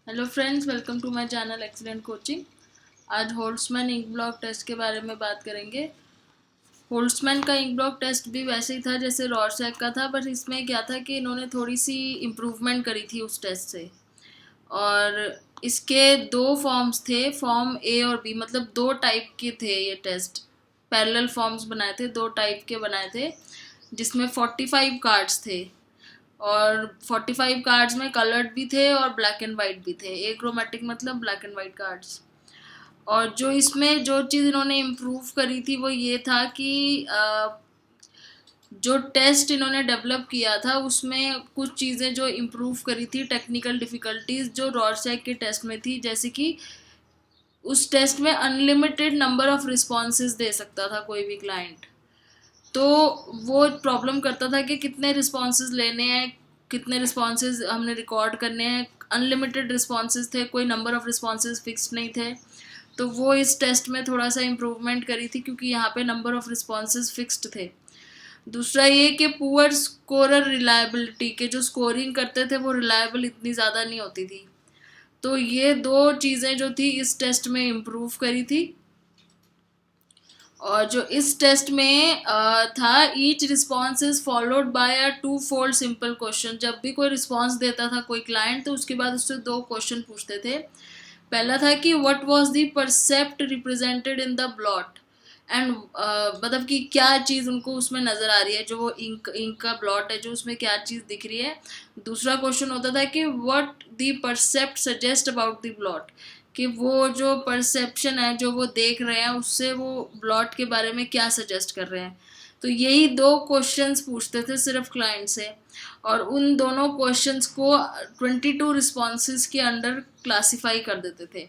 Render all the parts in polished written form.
Hello friends, welcome to my channel excellent coaching. आज Holtzman ink block test के बारे में बात करेंगे। होल्ट्समैन का इंक ब्लॉक टेस्ट भी वैसे ही था जैसे रॉरसैक का था, बट इसमें क्या था कि इन्होंने थोड़ी सी इम्प्रूवमेंट करी थी उस टेस्ट से। और इसके दो फॉर्म्स थे, फॉर्म ए और बी, मतलब दो टाइप के थे ये टेस्ट। पैरेलल फॉर्म्स बनाए थे, दो टाइप के बनाए थे, जिसमें 45 कार्ड्स थे। और 45 कार्ड्स में कलर्ड भी थे और ब्लैक एंड वाइट भी थे। ए क्रोमेटिक मतलब ब्लैक एंड वाइट कार्ड्स। और जो इसमें जो चीज़ इन्होंने इम्प्रूव करी थी वो ये था कि जो टेस्ट इन्होंने डेवलप किया था उसमें कुछ चीज़ें जो इम्प्रूव करी थी, टेक्निकल डिफ़िकल्टीज जो रॉरसैक के टेस्ट में थी, जैसे कि उस टेस्ट में अनलिमिटेड नंबर ऑफ रिस्पॉन्सेज दे सकता था कोई भी क्लाइंट। तो वो प्रॉब्लम करता था कि कितने रिस्पॉन्सेज लेने हैं, कितने रिस्पॉन्सेज हमने रिकॉर्ड करने हैं। अनलिमिटेड रिस्पॉन्सेज थे, कोई नंबर ऑफ रिस्पॉन्सेज फिक्स्ड नहीं थे। तो वो इस टेस्ट में थोड़ा सा इम्प्रूवमेंट करी थी, क्योंकि यहाँ पे नंबर ऑफ रिस्पॉन्सेज फिक्स्ड थे। दूसरा ये कि पुअर स्कोरर रिलायबिलिटी के जो स्कोरिंग करते थे वो रिलायबल इतनी ज़्यादा नहीं होती थी। तो ये दो चीज़ें जो थी इस टेस्ट में इम्प्रूव करी थी। और जो इस टेस्ट में था, each response is followed by a two fold simple question. जब भी कोई रिस्पॉन्स देता था कोई क्लाइंट, तो उसके बाद उससे दो क्वेश्चन पूछते थे। पहला था कि what was the percept represented in the blot, and मतलब कि क्या चीज़ उनको उसमें नज़र आ रही है, जो वो इंक इंक का ब्लॉट है जो उसमें क्या चीज़ दिख रही है। दूसरा क्वेश्चन होता था कि what the percept suggest about the blot, कि वो जो परसेप्शन है जो वो देख रहे हैं उससे वो ब्लॉट के बारे में क्या सजेस्ट कर रहे हैं। तो यही दो क्वेश्चंस पूछते थे सिर्फ क्लाइंट से, और उन दोनों क्वेश्चंस को 22 रिस्पॉन्सेज के अंडर क्लासीफाई कर देते थे।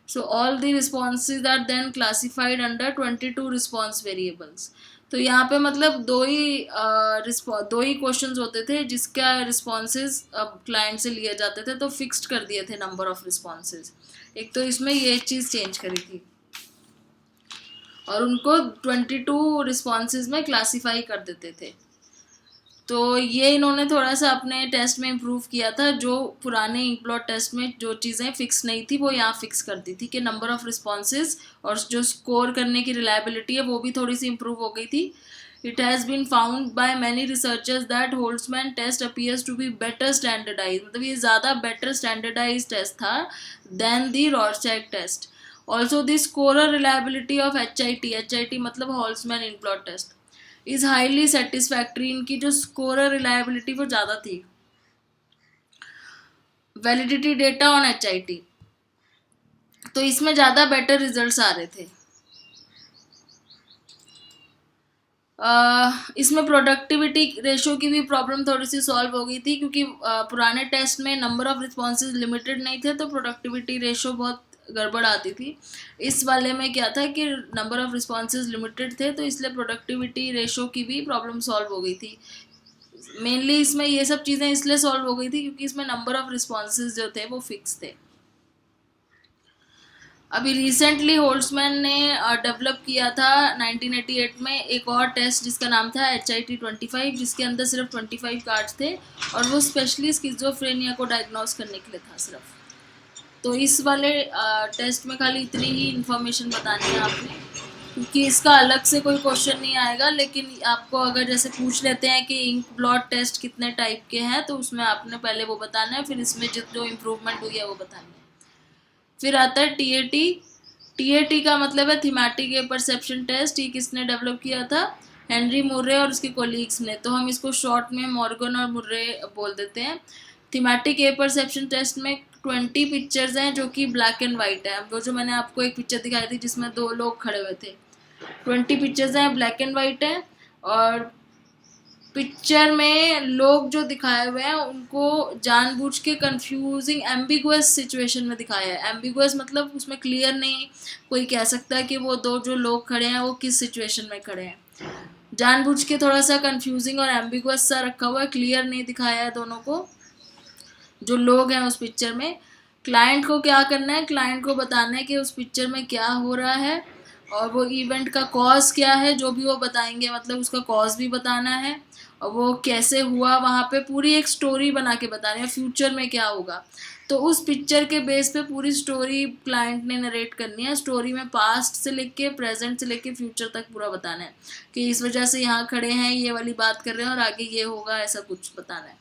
So all the responses are then classified under 22 response variables. तो यहाँ पे मतलब दो ही क्वेश्चंस होते थे जिसका रिस्पॉन्सेज अब क्लाइंट से लिए जाते थे, तो फिक्स्ड कर दिए थे नंबर ऑफ रिस्पॉन्सेज। एक तो इसमें ये चीज़ चेंज करी थी, और उनको 22 रिस्पॉन्सेज में क्लासीफाई कर देते थे। तो ये इन्होंने थोड़ा सा अपने टेस्ट में इम्प्रूव किया था। जो पुराने इंक ब्लॉट टेस्ट में जो चीज़ें फिक्स नहीं थी वो यहाँ फिक्स कर दी थी, कि नंबर ऑफ रिस्पॉन्सेज और जो स्कोर करने की रिलायबिलिटी है वो भी थोड़ी सी इम्प्रूव हो गई थी। It has been found by many researchers that Holtzman test appears to be better standardized, मतलब ये ज़्यादा better standardized test था than the Rorschach test. Also the scorer reliability of HIT मतलब Holtzman ink blot test is highly satisfactory। इनकी जो scorer reliability वो ज़्यादा थी। Validity data on HIT, तो इसमें ज़्यादा better results आ रहे थे। इसमें प्रोडक्टिविटी रेशो की भी प्रॉब्लम थोड़ी सी सॉल्व हो गई थी, क्योंकि पुराने टेस्ट में नंबर ऑफ रिस्पॉन्सेज लिमिटेड नहीं थे, तो प्रोडक्टिविटी रेशो बहुत गड़बड़ आती थी। इस वाले में क्या था कि नंबर ऑफ रिस्पॉन्सेज लिमिटेड थे, तो इसलिए प्रोडक्टिविटी रेशो की भी प्रॉब्लम सॉल्व हो गई थी। मेनली इसमें ये सब चीज़ें इसलिए सॉल्व हो गई थी क्योंकि इसमें नंबर ऑफ रिस्पॉन्सेज जो थे वो फिक्स थे। अभी रिसेंटली होल्ट्समैन ने डेवलप किया था 1988 में एक और टेस्ट जिसका नाम था HIT-25, जिसके अंदर सिर्फ 25 कार्ड्स थे, और वो स्पेशली स्किज़ोफ्रेनिया को डायग्नोस करने के लिए था सिर्फ। तो इस वाले टेस्ट में खाली इतनी ही इन्फॉर्मेशन बतानी है आपने, क्योंकि इसका अलग से कोई क्वेश्चन नहीं आएगा। लेकिन आपको अगर जैसे पूछ लेते हैं कि इंक ब्लॉट टेस्ट कितने टाइप के हैं, तो उसमें आपने पहले वो बताना है, फिर इसमें जो इम्प्रूवमेंट हुई है वो बतानी है। फिर आता है TAT का मतलब है थीमेटिक ए परसेप्शन टेस्ट। ये किसने डेवलप किया था? हेनरी मुर्रे और उसके कोलीग्स ने। तो हम इसको शॉर्ट में मॉर्गन और मुर्रे बोल देते हैं। थीमेटिक ए परसेप्शन टेस्ट में 20 पिक्चर्स हैं जो कि ब्लैक एंड वाइट है। वो जो मैंने आपको एक पिक्चर दिखाई थी जिसमें दो लोग खड़े हुए थे, 20 पिक्चर्स हैं, ब्लैक एंड वाइट है। और पिक्चर में लोग जो दिखाए हुए हैं उनको जानबूझ के कंफ्यूजिंग एम्बिगुअस सिचुएशन में दिखाया है। एम्बिगुअस मतलब उसमें क्लियर नहीं कोई कह सकता है कि वो दो जो लोग खड़े हैं वो किस सिचुएशन में खड़े हैं। जानबूझ के थोड़ा सा कंफ्यूजिंग और एम्बिगुअस सा रखा हुआ है, क्लियर नहीं दिखाया है दोनों को, जो लोग हैं उस पिक्चर में। क्लाइंट को क्या करना है? क्लाइंट को बताना है कि उस पिक्चर में क्या हो रहा है और वो इवेंट का कॉज क्या है, जो भी वो बताएंगे मतलब उसका कॉज भी बताना है, और वो कैसे हुआ, वहाँ पे पूरी एक स्टोरी बना के बताना है फ्यूचर में क्या होगा। तो उस पिक्चर के बेस पे पूरी स्टोरी क्लाइंट ने नरेट करनी है। स्टोरी में पास्ट से लेके प्रेजेंट से लेके फ्यूचर तक पूरा बताना है कि इस वजह से यहाँ खड़े हैं, ये वाली बात कर रहे हैं और आगे ये होगा, ऐसा कुछ बताना है।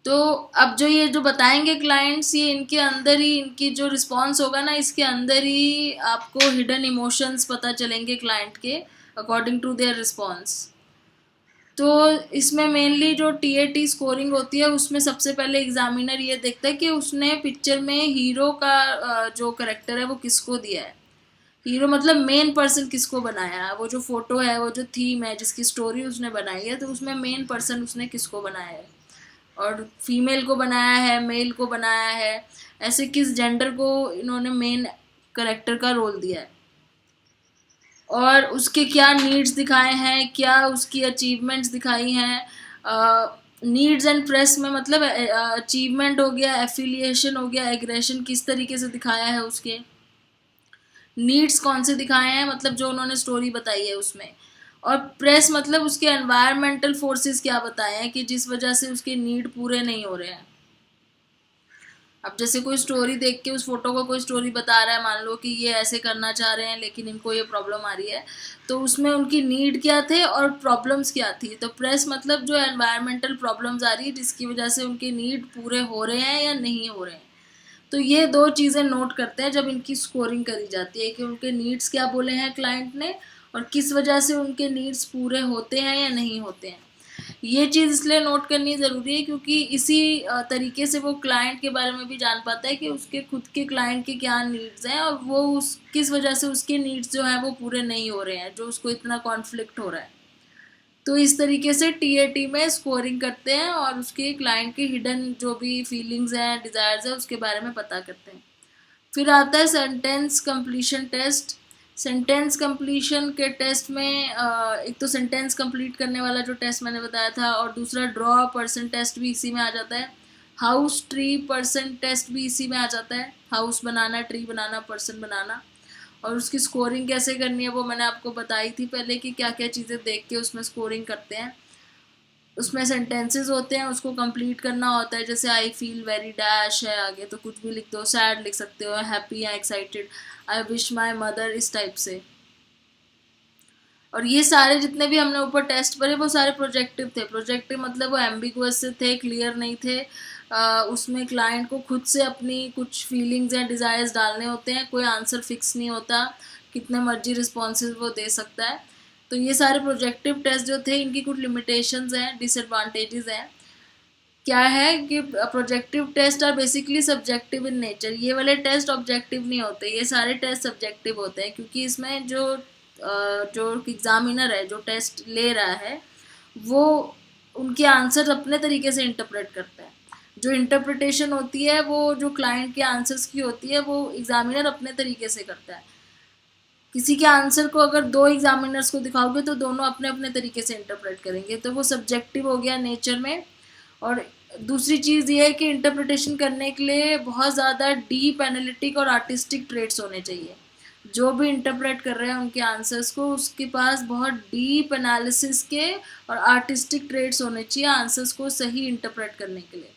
तो अब जो ये जो बताएंगे क्लाइंट्स, ये इनके अंदर ही इनकी जो रिस्पॉन्स होगा ना, इसके अंदर ही आपको हिडन इमोशंस पता चलेंगे क्लाइंट के अकॉर्डिंग टू देयर रिस्पॉन्स। तो इसमें मेनली जो टीएटी स्कोरिंग होती है उसमें सबसे पहले एग्जामिनर ये देखता है कि उसने पिक्चर में हीरो का जो करेक्टर है वो किसको दिया है। हीरो मतलब मेन पर्सन किसको बनाया है, वो जो फोटो है, वो जो थीम है, जिसकी स्टोरी उसने बनाई है, तो उसमें मेन पर्सन उसने किसको बनाया है, और फीमेल को बनाया है, मेल को बनाया है, ऐसे किस जेंडर को इन्होंने मेन करेक्टर का रोल दिया है, और उसके क्या नीड्स दिखाए हैं, क्या उसकी अचीवमेंट्स दिखाई हैं। नीड्स एंड प्रेस में मतलब अचीवमेंट हो गया, एफिलिएशन हो गया, एग्रेशन किस तरीके से दिखाया है, उसके नीड्स कौन से दिखाए हैं, मतलब जो उन्होंने स्टोरी बताई है उसमें, और प्रेस मतलब उसके एनवायरमेंटल फोर्सेस क्या बताए हैं कि जिस वजह से उसके नीड पूरे नहीं हो रहे हैं। अब जैसे कोई स्टोरी देख के उस फोटो को कोई स्टोरी बता रहा है, मान लो कि ये ऐसे करना चाह रहे हैं लेकिन इनको ये प्रॉब्लम आ रही है, तो उसमें उनकी नीड क्या थे और प्रॉब्लम्स क्या थी। तो प्रेस मतलब जो एनवायरमेंटल प्रॉब्लम्स आ रही है जिसकी वजह से उनके नीड पूरे हो रहे हैं या नहीं हो रहे हैं। तो ये दो चीज़ें नोट करते हैं जब इनकी स्कोरिंग करी जाती है कि उनके नीड्स क्या बोले हैं क्लाइंट ने और किस वजह से उनके नीड्स पूरे होते हैं या नहीं होते हैं। ये चीज़ इसलिए नोट करनी ज़रूरी है क्योंकि इसी तरीके से वो क्लाइंट के बारे में भी जान पाता है कि उसके खुद के क्लाइंट के क्या नीड्स हैं और वो उस किस वजह से उसके नीड्स जो हैं वो पूरे नहीं हो रहे हैं, जो उसको इतना कॉन्फ्लिक्ट हो रहा है। तो इस तरीके से टीएटी में स्कोरिंग करते हैं और उसके क्लाइंट के हिडन जो भी फीलिंग्स हैं, डिज़ायर्स हैं, उसके बारे में पता करते हैं। फिर आता है sentence completion test. Sentence completion के टेस्ट में एक तो सेंटेंस कंप्लीट करने वाला जो टेस्ट मैंने बताया था, और दूसरा ड्रॉ पर्सन टेस्ट भी इसी में आ जाता है। हाउस ट्री पर्सन टेस्ट भी इसी में आ जाता है, हाउस बनाना, ट्री बनाना, पर्सन बनाना। और उसकी स्कोरिंग कैसे करनी है वो मैंने आपको बताई थी पहले कि क्या क्या चीज़ें देख के उसमें स्कोरिंग करते हैं। उसमें सेंटेंसेस होते हैं, उसको कंप्लीट करना होता है, जैसे आई फील वेरी डैश है, आगे तो कुछ भी लिख दो, सैड लिख सकते हो, हैप्पी या excited, I wish my mother, इस टाइप से। और ये सारे जितने भी हमने ऊपर टेस्ट पढ़े वो सारे प्रोजेक्टिव थे। प्रोजेक्टिव मतलब वो एम्बिगुअस से थे, क्लियर नहीं थे। उसमें क्लाइंट को खुद से अपनी कुछ फीलिंग्स या डिज़ायर्स डालने होते हैं, कोई आंसर फिक्स नहीं होता, कितने मर्जी रिस्पॉन्सेज वो दे सकता है। तो ये सारे प्रोजेक्टिव टेस्ट जो थे इनकी कुछ लिमिटेशंस हैं, डिसएडवांटेजेस हैं। क्या है कि projective test are basically subjective in nature. ये वाले टेस्ट ऑब्जेक्टिव नहीं होते, ये सारे टेस्ट सब्जेक्टिव होते हैं क्योंकि इसमें जो एग्जामिनर है जो टेस्ट ले रहा है वो उनके आंसर अपने तरीके से इंटरप्रेट करता है। जो इंटरप्रिटेशन होती है वो जो क्लाइंट के आंसर्स की होती है वो एग्जामिनर अपने तरीके से करता है। किसी के आंसर को अगर दो एग्जामिनर्स को दिखाओगे तो दोनों अपने अपने तरीके से इंटरप्रेट करेंगे, तो वो सब्जेक्टिव हो गया नेचर में। और दूसरी चीज़ ये है कि इंटरप्रिटेशन करने के लिए बहुत ज़्यादा डीप एनालिटिक और आर्टिस्टिक ट्रेट्स होने चाहिए। जो भी इंटरप्रेट कर रहे हैं उनके आंसर्स को, उसके पास बहुत डीप एनालिसिस के और आर्टिस्टिक ट्रेट्स होने चाहिए आंसर्स को सही इंटरप्रेट करने के लिए।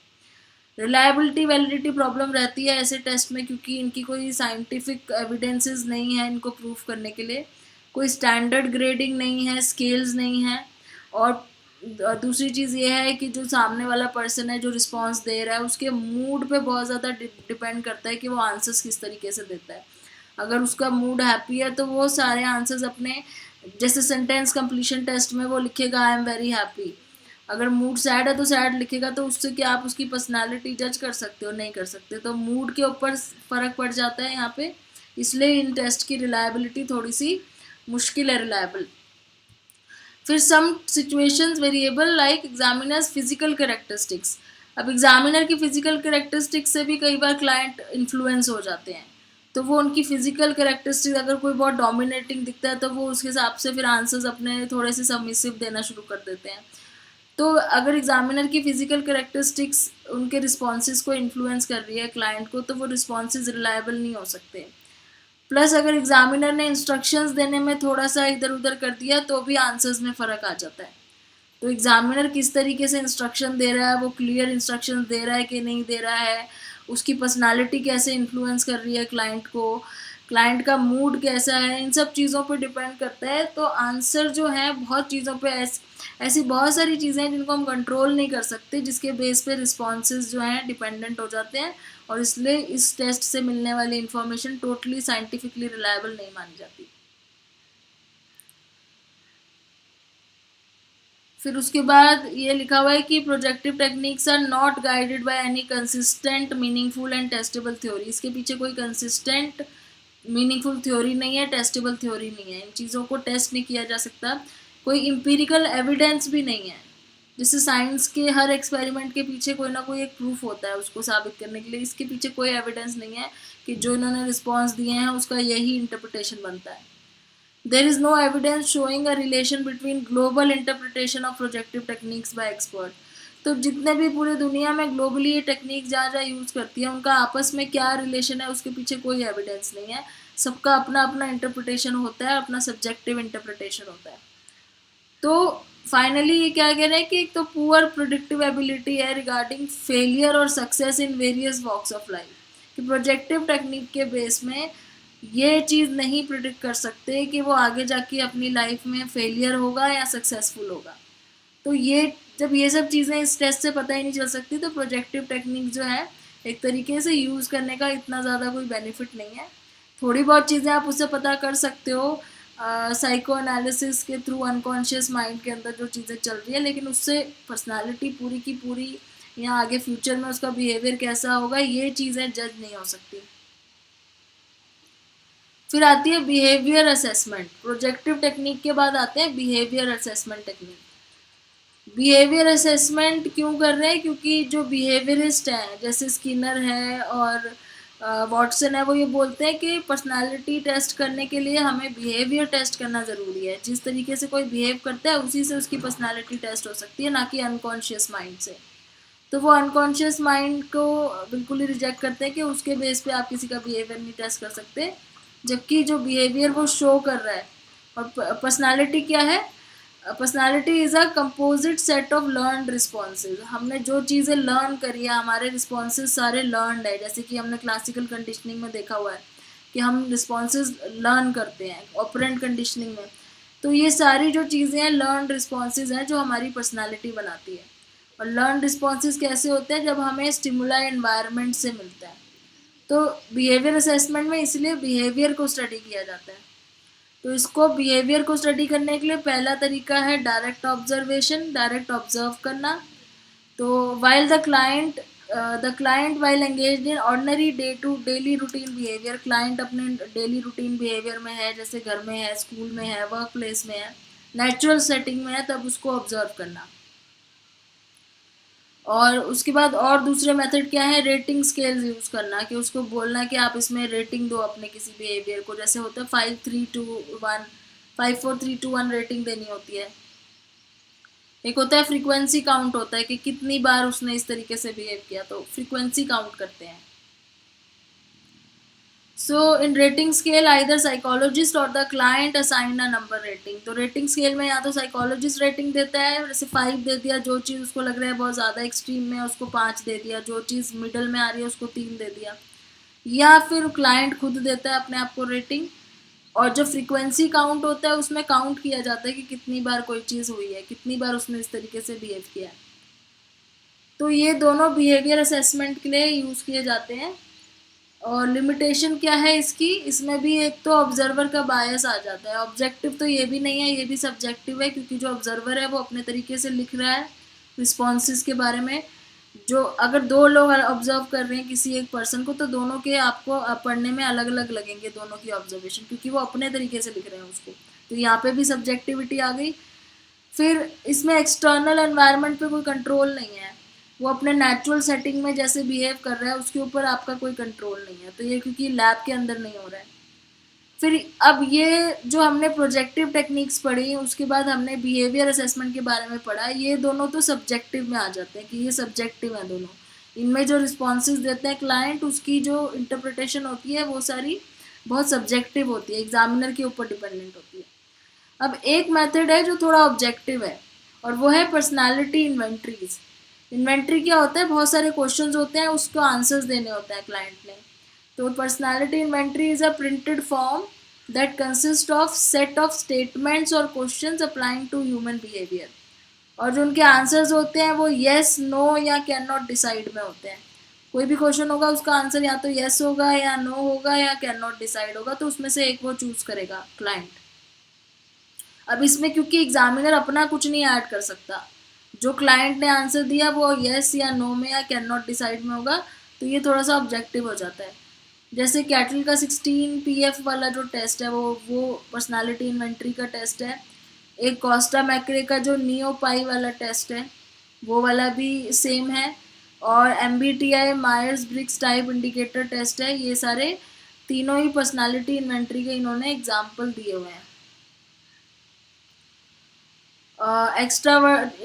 रिलायबिलिटी वैलिडिटी प्रॉब्लम रहती है ऐसे टेस्ट में क्योंकि इनकी कोई साइंटिफिक एविडेंसेस नहीं है इनको प्रूफ करने के लिए, कोई स्टैंडर्ड ग्रेडिंग नहीं है, स्केल्स नहीं है। और दूसरी चीज़ ये है कि जो सामने वाला पर्सन है जो रिस्पॉन्स दे रहा है उसके मूड पे बहुत ज़्यादा डिपेंड करता है कि वो आंसर्स किस तरीके से देता है। अगर उसका मूड हैप्पी है तो वो सारे आंसर्स अपने, जैसे सेंटेंस कंप्लीशन टेस्ट में वो लिखेगा आई एम वेरी हैप्पी, अगर मूड सैड है तो सैड लिखेगा, तो उससे क्या आप उसकी पर्सनालिटी जज कर सकते हो? नहीं कर सकते। तो मूड के ऊपर फ़र्क पड़ जाता है यहाँ पे, इसलिए इन टेस्ट की रिलायबिलिटी थोड़ी सी मुश्किल है रिलायबल। फिर some situations variable like examiners physical characteristics. अब एग्जामिनर की फिजिकल कैरेक्टरिस्टिक्स से भी कई बार क्लाइंट इन्फ्लुएंस हो जाते हैं, तो वो उनकी फिजिकल कैरेक्टरिस्टिक्स अगर कोई बहुत डोमिनेटिंग दिखता है तो वो उसके हिसाब से फिर आंसर्स अपने थोड़े से सबमिसिव देना शुरू कर देते हैं। तो अगर एग्जामिनर की फिजिकल कैरेक्टरिस्टिक्स उनके रिस्पॉन्सेज को इन्फ्लुएंस कर रही है क्लाइंट को, तो वो रिस्पॉन्सेज रिलायबल नहीं हो सकते। प्लस अगर एग्जामिनर ने इंस्ट्रक्शंस देने में थोड़ा सा इधर उधर कर दिया तो भी आंसर्स में फ़र्क आ जाता है। तो एग्जामिनर किस तरीके से इंस्ट्रक्शन दे रहा है, वो क्लियर इंस्ट्रक्शन दे रहा है कि नहीं दे रहा है, उसकी पर्सनालिटी कैसे इन्फ्लुएंस कर रही है क्लाइंट को, क्लाइंट का मूड कैसा है, इन सब चीज़ों पे डिपेंड करता है। तो आंसर जो है बहुत चीज़ों पे ऐसी बहुत सारी चीज़ें हैं जिनको हम कंट्रोल नहीं कर सकते, जिसके बेस पे रिस्पॉन्सेज जो हैं डिपेंडेंट हो जाते हैं, और इसलिए इस टेस्ट से मिलने वाली इंफॉर्मेशन टोटली साइंटिफिकली रिलायबल नहीं मानी जाती। फिर उसके बाद ये लिखा हुआ है कि projective techniques are not guided by any consistent meaningful and testable theory. इसके पीछे कोई कंसिस्टेंट मीनिंगफुल थ्योरी नहीं है, टेस्टेबल थ्योरी नहीं है, इन चीज़ों को टेस्ट नहीं किया जा सकता, कोई इम्पीरिकल एविडेंस भी नहीं है। जैसे साइंस के हर एक्सपेरिमेंट के पीछे कोई ना कोई एक प्रूफ होता है उसको साबित करने के लिए, इसके पीछे कोई एविडेंस नहीं है कि जो इन्होंने रिस्पॉन्स दिए हैं उसका यही इंटरप्रिटेशन बनता है। There is no evidence showing a relation between global interpretation of projective techniques by expert। तो जितने भी पूरे दुनिया में ग्लोबली ये टेक्निक जहाँ जहाँ यूज़ करती है उनका आपस में क्या रिलेशन है उसके पीछे कोई एविडेंस नहीं है, सबका अपना अपना इंटरप्रिटेशन होता है, अपना सब्जेक्टिव इंटरप्रिटेशन होता है। तो फाइनली ये क्या कह रहे हैं कि एक तो पुअर प्रोडिक्टिव एबिलिटी है रिगार्डिंग फेलियर और success in various walks of life, कि प्रोजेक्टिव टेक्निक के बेस में ये चीज़ नहीं प्रिडिक्ट कर सकते कि वो आगे जाके अपनी लाइफ में फेलियर होगा या सक्सेसफुल होगा। तो ये जब ये सब चीज़ें इस टेस्ट से पता ही नहीं चल सकती, तो प्रोजेक्टिव टेक्निक जो है एक तरीके से यूज़ करने का इतना ज़्यादा कोई बेनिफिट नहीं है। थोड़ी बहुत चीज़ें आप उससे पता कर सकते हो साइको एनालिसिस के थ्रू, अनकॉन्शियस माइंड के अंदर जो चीज़ें चल रही है, लेकिन उससे पर्सनालिटी पूरी की पूरी या आगे फ्यूचर में उसका बिहेवियर कैसा होगा ये चीज़ें जज नहीं हो सकती। फिर आती है बिहेवियर असेसमेंट। प्रोजेक्टिव टेक्निक के बाद आते हैं behaviour assessment technique. Behaviour assessment क्यों कर रहे हैं? क्योंकि जो बिहेवियरिस्ट हैं जैसे स्किनर है और वॉटसन है, वो ये बोलते हैं कि पर्सनालिटी टेस्ट करने के लिए हमें बिहेवियर टेस्ट करना ज़रूरी है। जिस तरीके से कोई बिहेव करता है उसी से उसकी पर्सनालिटी टेस्ट हो सकती है, ना कि अनकॉन्शियस माइंड से। तो वो अनकॉन्शियस माइंड को बिल्कुल ही रिजेक्ट करते हैं कि उसके बेस पे आप किसी का बिहेवियर नहीं टेस्ट कर सकते, जबकि जो बिहेवियर वो शो कर रहा है। और पर्सनालिटी क्या है? Personality is a composite set of learn responses. हमने जो चीज़ें लर्न करी है, हमारे रिस्पॉन्सेज सारे लर्नड है, जैसे कि हमने क्लासिकल कंडीशनिंग में देखा हुआ है कि हम रिस्पॉन्सेज लर्न करते हैं ऑपरेंट कंडीशनिंग में। तो ये सारी जो चीज़ें हैं लर्न रिस्पॉन्सेज हैं जो हमारी पर्सनालिटी बनाती है। और लर्न रिस्पॉन्सेज कैसे होते हैं? जब हमें स्टिमुला एनवायरनमेंट से मिलता है। तो बिहेवियर असेसमेंट में इसलिए बिहेवियर को स्टडी किया जाता है। तो इसको बिहेवियर को स्टडी करने के लिए पहला तरीका है डायरेक्ट ऑब्जर्वेशन, डायरेक्ट ऑब्जर्व करना। तो while the client while engaged in ordinary daily routine behaviour, client अपने डेली रूटीन बिहेवियर में है, जैसे घर में है, स्कूल में है, वर्क प्लेस में है, नेचुरल सेटिंग में है, तब उसको ऑब्जर्व करना। और उसके बाद और दूसरे मेथड क्या है? रेटिंग स्केल्स यूज़ करना, कि उसको बोलना कि आप इसमें रेटिंग दो अपने किसी बिहेवियर को, जैसे होता है 5 3 2 1 5 4 3 2 1 रेटिंग देनी होती है। एक होता है फ्रीक्वेंसी काउंट, होता है कि कितनी बार उसने इस तरीके से बिहेव किया, तो फ्रीक्वेंसी काउंट करते हैं। सो इन रेटिंग स्केल आइदर साइकोलॉजिस्ट और the client assign a number rating. तो रेटिंग स्केल में या तो साइकोलॉजिस्ट रेटिंग देता है, जैसे 5 दे दिया, जो चीज़ उसको लग रहा है बहुत ज़्यादा एक्सट्रीम में है उसको 5 दे दिया, जो चीज़ मिडल में आ रही है उसको 3 दे दिया, या फिर क्लाइंट खुद देता है अपने आप को रेटिंग। और जो फ्रीक्वेंसी काउंट होता है उसमें काउंट किया जाता है कि कितनी बार कोई चीज़ हुई है, कितनी बार उसने इस तरीके से बिहेव किया है। तो ये दोनों बिहेवियर असेसमेंट के लिए यूज़ किए जाते हैं। और लिमिटेशन क्या है इसकी? इसमें भी एक तो ऑब्जर्वर का बायस आ जाता है। ऑब्जेक्टिव तो ये भी नहीं है, ये भी सब्जेक्टिव है, क्योंकि जो ऑब्जर्वर है वो अपने तरीके से लिख रहा है रिस्पॉन्सेज के बारे में। जो अगर दो लोग ऑब्जर्व कर रहे हैं किसी एक पर्सन को, तो दोनों के आपको पढ़ने में अलग अलग लगेंगे दोनों की ऑब्जर्वेशन, क्योंकि वो अपने तरीके से लिख रहे हैं उसको। तो यहाँ पे भी सब्जेक्टिविटी आ गई। फिर इसमें एक्सटर्नल एनवायरनमेंट पे कोई कंट्रोल नहीं है, वो अपने नेचुरल सेटिंग में जैसे बिहेव कर रहा है उसके ऊपर आपका कोई कंट्रोल नहीं है, तो ये क्योंकि लैब के अंदर नहीं हो रहा है। फिर अब ये जो हमने प्रोजेक्टिव टेक्निक्स पढ़ी, उसके बाद हमने बिहेवियर असेसमेंट के बारे में पढ़ा, ये दोनों तो सब्जेक्टिव में आ जाते हैं कि ये सब्जेक्टिव हैं दोनों। इनमें जो रिस्पॉन्सेज देते हैं क्लाइंट, उसकी जो इंटरप्रिटेशन होती है वो सारी बहुत सब्जेक्टिव होती है, एग्जामिनर के ऊपर डिपेंडेंट होती है। अब एक मेथड है जो थोड़ा ऑब्जेक्टिव है, और वो है पर्सनालिटी इन्वेंट्रीज। इन्वेंट्री क्या होता है, बहुत सारे क्वेश्चंस होते हैं, उसको आंसर्स देने होते हैं क्लाइंट ने। तो personality inventory is a printed form that consist of set of statements और questions applying to human behaviour. और जो उनके आंसर्स होते हैं वो येस, नो या कैन नॉट डिसाइड में होते हैं। कोई भी क्वेश्चन होगा उसका आंसर या तो येस होगा या नो होगा या कैन नॉट डिसाइड होगा, तो उसमें से एक वो चूज करेगा क्लाइंट। अब इसमें क्योंकि एग्जामिनर अपना कुछ नहीं ऐड कर सकता, जो क्लाइंट ने आंसर दिया वो येस या नो में या कैन नॉट डिसाइड में होगा, तो ये थोड़ा सा ऑब्जेक्टिव हो जाता है। जैसे कैटल का 16 PF वाला जो टेस्ट है वो पर्सनालिटी इन्वेंट्री का टेस्ट है। एक कोस्टा मैक्रे का जो नियो पाई वाला टेस्ट है वो वाला भी सेम है। और MBTI Myers Briggs Type Indicator test है। ये सारे तीनों ही पर्सनालिटी इन्वेंट्री के इन्होंने एग्जाम्पल दिए हुए हैं।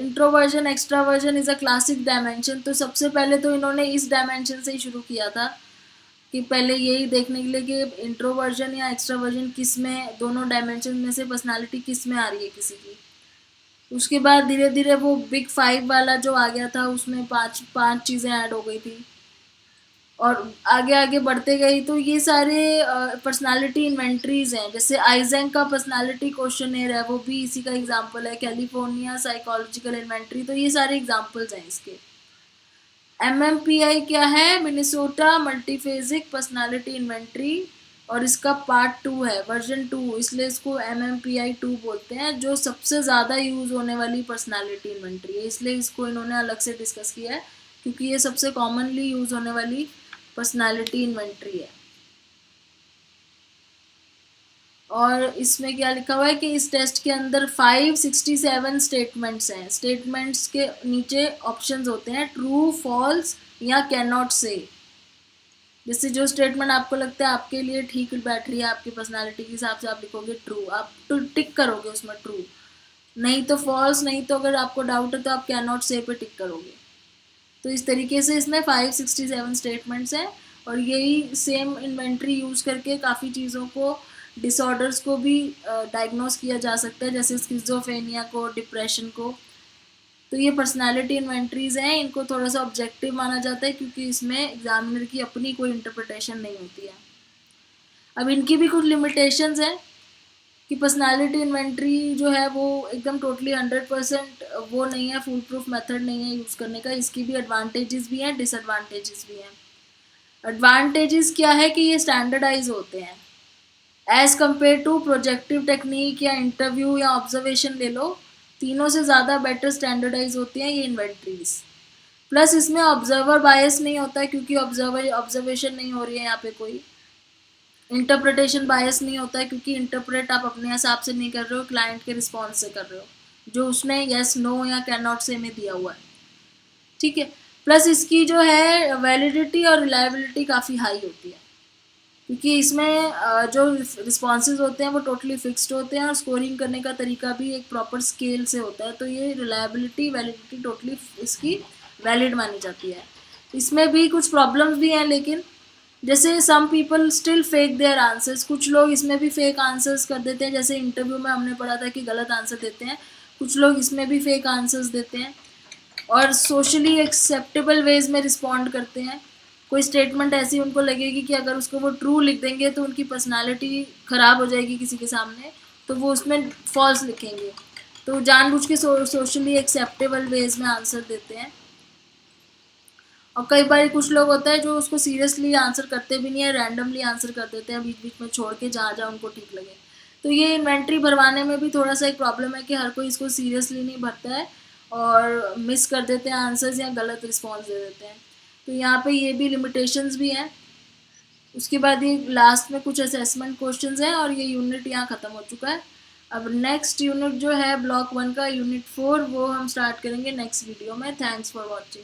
Introversion extraversion is a classic dimension. तो सबसे पहले तो इन्होंने इस डायमेंशन से ही शुरू किया था कि पहले यही देखने के लिए कि इंट्रोवर्जन या एक्सट्रावर्जन किस में, दोनों डायमेंशन में से पर्सनालिटी किस में आ रही है किसी की। उसके बाद धीरे धीरे वो बिग 5 वाला जो आ गया था उसमें पांच चीज़ें ऐड हो गई थी और आगे आगे बढ़ते गई। तो ये सारे पर्सनालिटी इन्वेंट्रीज हैं। जैसे आइजेंक का पर्सनालिटी क्वेश्चनेयर है, वो भी इसी का एग्जांपल है। कैलिफोर्निया साइकोलॉजिकल इन्वेंट्री, तो ये सारे एग्जांपल्स हैं इसके। MMPI क्या है, मिनेसोटा मल्टीफेजिक पर्सनालिटी इन्वेंट्री, और इसका पार्ट 2 है, वर्जन 2, इसलिए इसको MMPI 2 बोलते हैं। जो सबसे ज़्यादा यूज़ होने वाली पर्सनालिटी इन्वेंट्री है, इसलिए इसको इन्होंने अलग से डिस्कस किया है क्योंकि ये सबसे कॉमनली यूज़ होने वाली पर्सनालिटी इन्वेंट्री है। और इसमें क्या लिखा हुआ है कि इस टेस्ट के अंदर 567 स्टेटमेंट्स हैं। स्टेटमेंट्स के नीचे ऑप्शंस होते हैं ट्रू, फॉल्स या कैन नॉट से। जैसे जो स्टेटमेंट आपको लगता है आपके लिए ठीक बैठ रही है आपकी पर्सनालिटी के हिसाब से, आप लिखोगे ट्रू, आप तो टिक करोगे उसमें ट्रू, नहीं तो फॉल्स, नहीं तो अगर आपको डाउट है तो आप कैन नॉट से पे टिक करोगे। तो इस तरीके से इसमें 567 स्टेटमेंट्स हैं और यही सेम इन्वेंट्री यूज़ करके काफ़ी चीज़ों को, डिसऑर्डर्स को भी डायग्नोस किया जा सकता है, जैसे स्किज़ोफ्रेनिया को, डिप्रेशन को। तो ये पर्सनालिटी इन्वेंट्रीज हैं, इनको थोड़ा सा ऑब्जेक्टिव माना जाता है क्योंकि इसमें एग्जामिनर की अपनी कोई इंटरप्रिटेशन नहीं होती है। अब इनकी भी कुछ लिमिटेशंस हैं कि पर्सनालिटी इन्वेंट्री जो है वो एकदम टोटली 100% वो नहीं है, फुल प्रूफ मेथड नहीं है यूज़ करने का। इसकी भी एडवांटेजेस भी हैं, डिसएडवांटेजेस भी हैं। एडवांटेजेस क्या है कि ये स्टैंडर्डाइज होते हैं as compared to projective technique या इंटरव्यू या ऑब्जर्वेशन ले लो, तीनों से ज़्यादा बेटर स्टैंडर्डाइज होती हैं ये इन्वेंट्रीज। प्लस इसमें ऑब्जर्वर बायस नहीं होता है क्योंकि ऑब्जर्वेशन नहीं हो रही है यहाँ पे, कोई इंटरप्रिटेशन बायस नहीं होता है क्योंकि इंटरप्रेट आप अपने हिसाब से नहीं कर रहे हो, क्लाइंट के रिस्पॉन्स से कर रहे हो जो उसने येस, नो या कैन नॉट से में दिया हुआ है। ठीक है। प्लस इसकी जो है वैलिडिटी और रिलायबिलिटी काफ़ी हाई होती है क्योंकि इसमें जो रिस्पॉन्सेज होते हैं वो टोटली फिक्स्ड होते हैं और स्कोरिंग करने का तरीका भी एक प्रॉपर स्केल से होता है। तो ये रिलायबिलिटी, वैलिडिटी टोटली इसकी वैलिड मानी जाती है। इसमें भी कुछ प्रॉब्लम्स भी हैं, लेकिन जैसे some people still fake their answers, कुछ लोग इसमें भी फेक आंसर्स कर देते हैं। जैसे इंटरव्यू में हमने पढ़ा था कि गलत आंसर देते हैं, कुछ लोग इसमें भी फेक आंसर्स देते हैं और सोशली एक्सेप्टेबल वेज में रिस्पॉन्ड करते हैं। कोई स्टेटमेंट ऐसी उनको लगेगी कि अगर उसको वो ट्रू लिख देंगे तो उनकी पर्सनालिटी ख़राब हो जाएगी किसी के सामने, तो वो उसमें फॉल्स लिखेंगे। तो जानबूझ के सोशली एक्सेप्टेबल वेज में आंसर देते हैं। और कई बार कुछ लोग होता है जो उसको सीरियसली आंसर करते भी नहीं है, रैंडमली आंसर कर देते हैं बीच बीच में छोड़ के जहाँ जहाँ उनको ठीक लगे। तो ये इन्वेंट्री भरवाने में भी थोड़ा सा एक प्रॉब्लम है कि हर कोई इसको सीरियसली नहीं भरता है और मिस कर देते हैं आंसर्स या गलत रिस्पॉन्स दे देते हैं। तो यहाँ पे ये भी लिमिटेशंस भी हैं। उसके बाद ये लास्ट में कुछ असेसमेंट क्वेश्चंस हैं और ये यूनिट यहाँ ख़त्म हो चुका है। अब नेक्स्ट यूनिट जो है ब्लॉक 1 का यूनिट 4, वो हम स्टार्ट करेंगे नेक्स्ट वीडियो में। Thanks for watching.